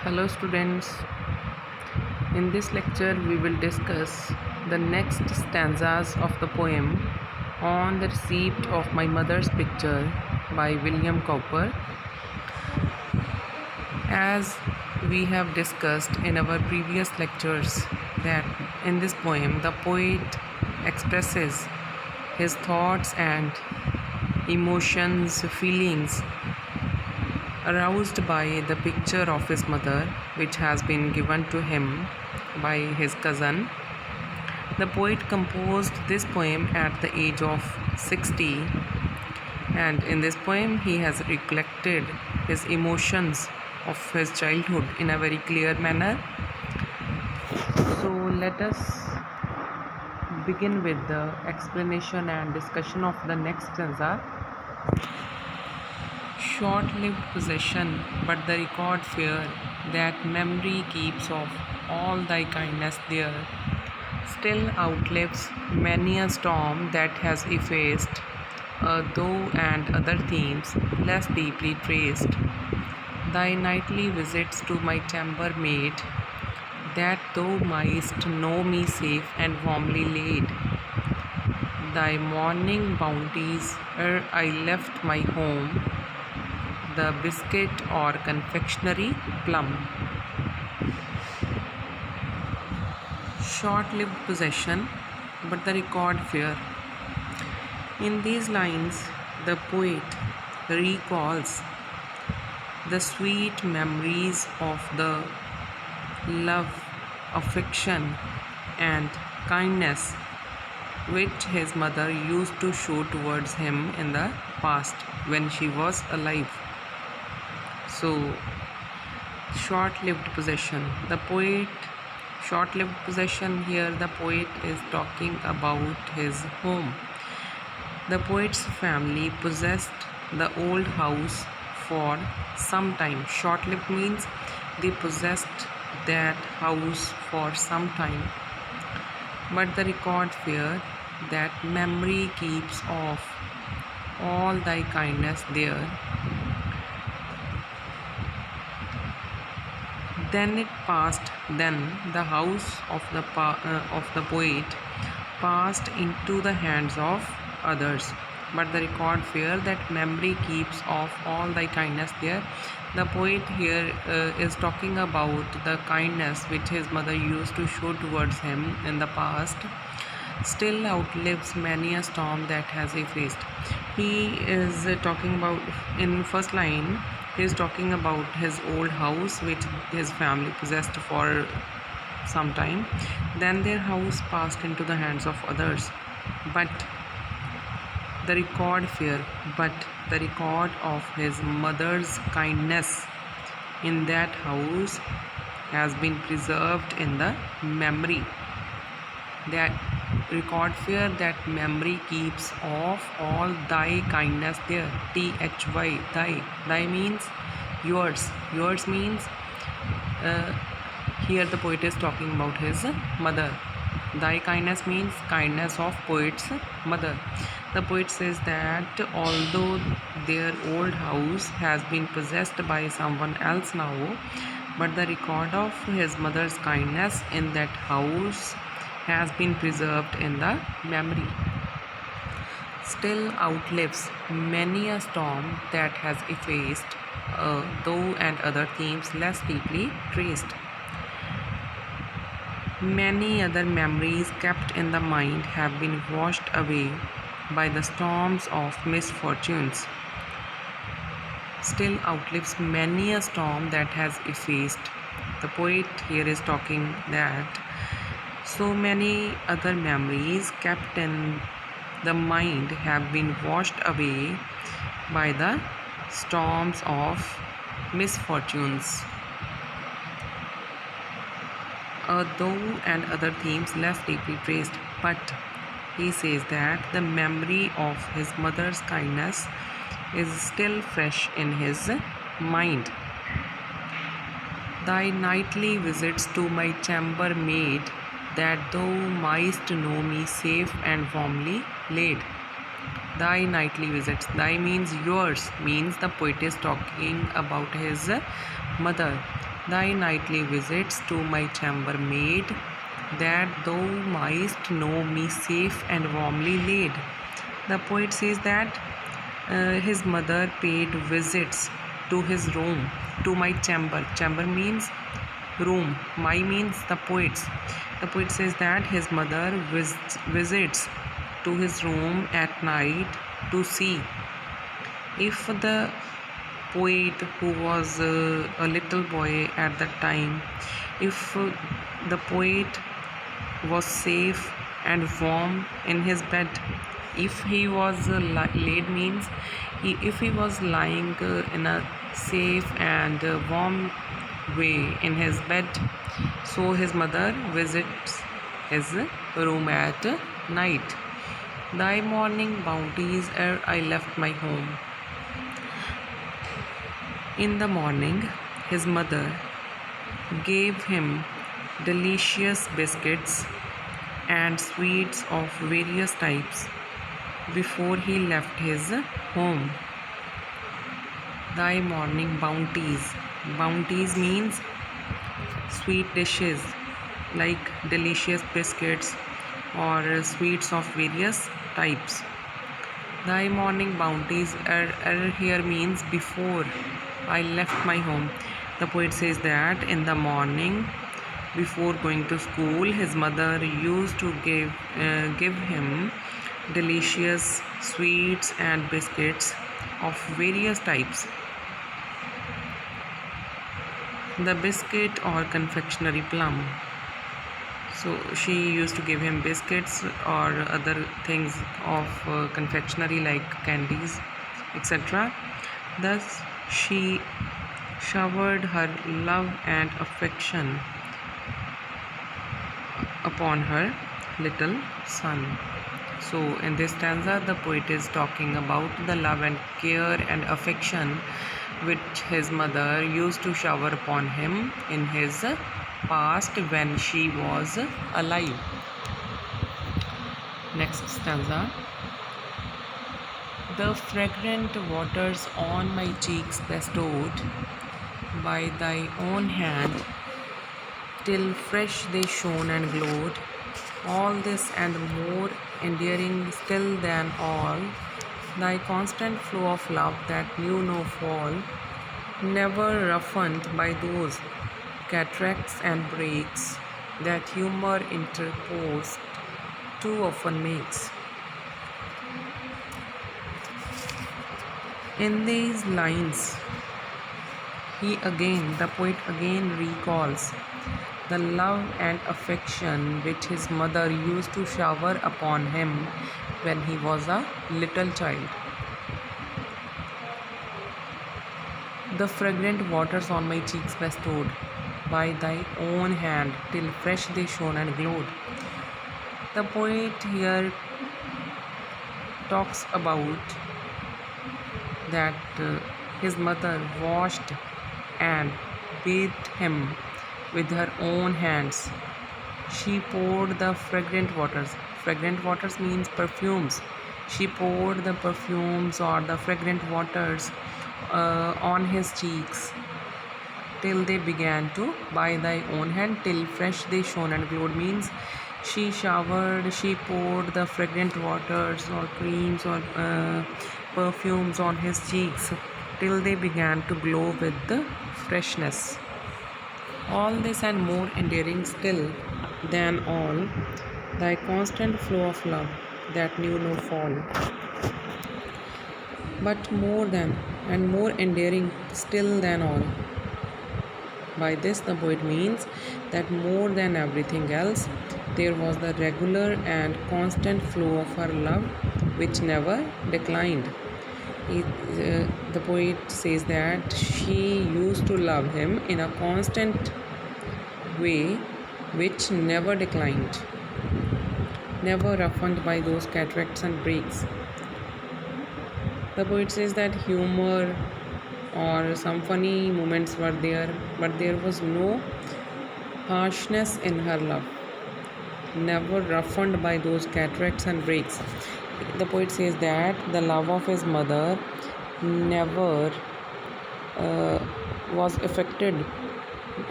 Hello students, in this lecture we will discuss the next stanzas of the poem On the Receipt of My Mother's Picture by William Cowper. As we have discussed in our previous lectures that in this poem the poet expresses his thoughts and emotions, feelings aroused by the picture of his mother which has been given to him by his cousin. The poet composed this poem at the age of 60, and in this poem he has recollected his emotions of his childhood in a very clear manner. So let us begin with the explanation and discussion of the next stanza. Short-lived possession, but the record fair that memory keeps of all thy kindness there, still outlives many a storm that has effaced thou and other themes less deeply traced. Thy nightly visits to my chamber made, that thou mightst know me safe and warmly laid. Thy morning bounties ere I left my home, the biscuit or confectionery plum. Short-lived possession, but the record fair. In these lines, the poet recalls the sweet memories of the love, affection, and kindness which his mother used to show towards him in the past when she was alive. So, short-lived possession. Short-lived possession here, the poet is talking about his home. The poet's family possessed the old house for some time. Short-lived means they possessed that house for some time. But the record fair that memory keeps of all thy kindness there. Then it passed. Then the house of the poet passed into the hands of others. But the record fair that memory keeps of all thy kindness there. The poet here is talking about the kindness which his mother used to show towards him in the past. Still outlives many a storm that has effaced. He is talking about, in first line, he is talking about his old house which his family possessed for some time. Then their house passed into the hands of others. But the record of his mother's kindness in that house has been preserved in the memory. That record fair that memory keeps of all thy kindness there. THY, thy means yours. Yours means here the poet is talking about his mother. Thy kindness means kindness of poet's mother. The poet says that although their old house has been possessed by someone else now, but the record of his mother's kindness in that house has been preserved in the memory. Still outlives many a storm that has effaced thou and other themes less deeply traced. Many other memories kept in the mind have been washed away by the storms of misfortunes. Still outlives many a storm that has effaced. The poet here is talking that so many other memories kept in the mind have been washed away by the storms of misfortunes. Though and other themes less deeply traced, but he says that the memory of his mother's kindness is still fresh in his mind. Thy nightly visits to my chamber made, that thou mightst know me safe and warmly laid. Thy nightly visits. Thy means yours, means the poet is talking about his mother. Thy nightly visits to my chamber made, that thou mightst know me safe and warmly laid. The poet says that his mother paid visits to his room, to my chamber. Chamber means room. My means the poet's. The poet says that his mother visits to his room at night to see if the poet, who was a little boy at that time, if the poet was safe and warm in his bed. If he was laid means if he was lying in a safe and warm way in his bed. So his mother visits his room at night. Thy morning bounties ere I left my home. In the morning, his mother gave him delicious biscuits and sweets of various types before he left his home. Thy morning bounties. Bounties means sweet dishes like delicious biscuits or sweets of various types. Thy morning bounties here means before I left my home. The poet says that in the morning, before going to school, his mother used to give him delicious sweets and biscuits of various types. The biscuit or confectionery plum. So she used to give him biscuits or other things of confectionery like candies, etc. Thus she showered her love and affection upon her little son. So in this stanza, the poet is talking about the love and care and affection which his mother used to shower upon him in his past when she was alive. Next stanza. The fragrant waters on my cheeks bestowed by thy own hand, till fresh they shone and glowed, all this and more endearing still than all, thy constant flow of love that knew no fall, never roughened by those cataracts and breaks that humor interposed too often makes. In these lines, the poet again recalls the love and affection which his mother used to shower upon him when he was a little child. The fragrant waters on my cheeks bestowed by thy own hand, till fresh they shone and glowed. The poet here talks about that his mother washed and bathed him with her own hands. She poured the fragrant waters. Fragrant waters means perfumes. She poured the perfumes or the fragrant waters on his cheeks till they began to, by thy own hand, till fresh they shone and glowed means she poured the fragrant waters or creams or perfumes on his cheeks till they began to glow with the freshness. All this and more endearing still than all, thy constant flow of love that knew no fall. But more than and more endearing still than all. By this, the poet means that more than everything else, there was the regular and constant flow of her love which never declined. The poet says that she used to love him in a constant way which never declined, never roughened by those cataracts and breaks. The poet says that humor or some funny moments were there, but there was no harshness in her love, never roughened by those cataracts and breaks. The poet says that the love of his mother never uh, was affected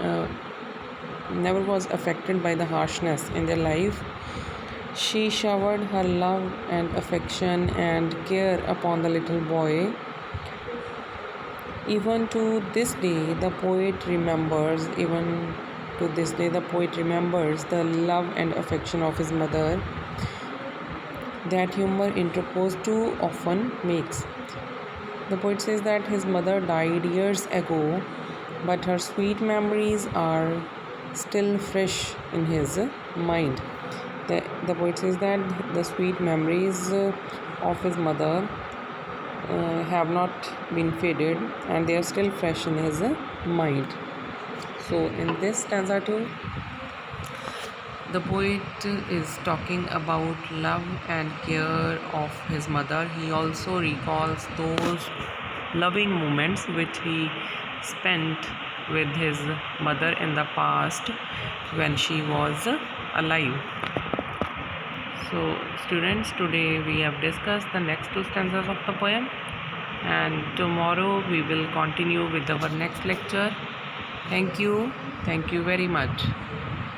uh, never was affected by the harshness in their life. She showered her love and affection and care upon the little boy. Even to this day, the poet remembers, even to this day, the poet remembers the love and affection of his mother that humor interposed too often makes. The poet says that his mother died years ago, but her sweet memories are still fresh in his mind. The poet says that the sweet memories of his mother have not been faded and they are still fresh in his mind. So, in this stanza, too, the poet is talking about love and care of his mother. He also recalls those loving moments which he spent with his mother in the past when she was alive. So, students, today we have discussed the next two stanzas of the poem, and tomorrow we will continue with our next lecture. Thank you very much.